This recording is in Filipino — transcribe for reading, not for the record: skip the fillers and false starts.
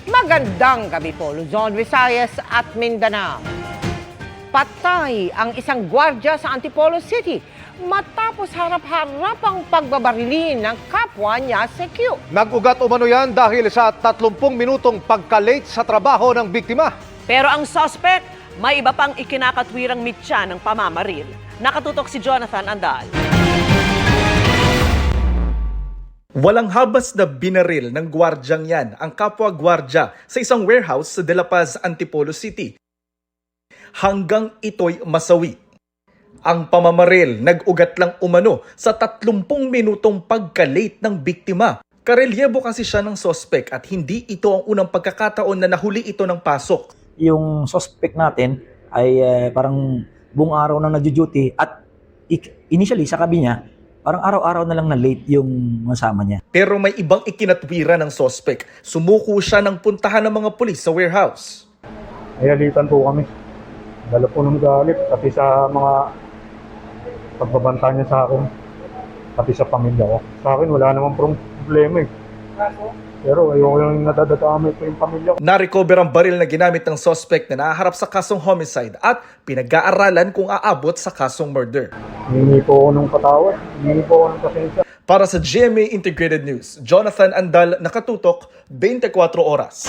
Magandang gabi po, Luzon, Visayas at Mindanao. Patay ang isang gwardiya sa Antipolo City matapos harap-harapang pagbabarilin ng kapwa niya si Q. Nag-ugat umano yan dahil sa 30 minutong pagka-late sa trabaho ng biktima. Pero ang suspect, may iba pang ikinakatwirang mitya ng pamamaril. Nakatutok si Jonathan Andal. Walang habas na binaril ng gwardyang yan ang kapwa-gwardya sa isang warehouse sa De La Paz, Antipolo City. Hanggang ito'y masawi. Ang pamamaril nag-ugat lang umano sa 30 minutong pagka-late ng biktima. Karelyebo kasi siya ng suspect at hindi ito ang unang pagkakataon na nahuli ito ng pasok. Yung suspect natin ay parang buong araw na nagjo-duty at initially sa kabi niya, parang araw-araw na lang na late yung masama niya. Pero may ibang ikinatwira ng suspect. Sumuko siya ng puntahan ng mga pulis sa warehouse. Ayalitan po kami. Dala po ng galit, pati sa mga pagbabanta niya sa akin, pati sa pamilya ko. Sa akin, wala namang problema eh. Pero ayoko yung nadadamay ko yung pamilya ko. Na-recover ang baril na ginamit ng suspect na nahaharap sa kasong homicide at pinag-aaralan kung aabot sa kasong murder. Hihingi po ako ng patawad, hihingi po ako ng pasensya. Para sa GMA Integrated News, Jonathan Andal, nakatutok, 24 oras.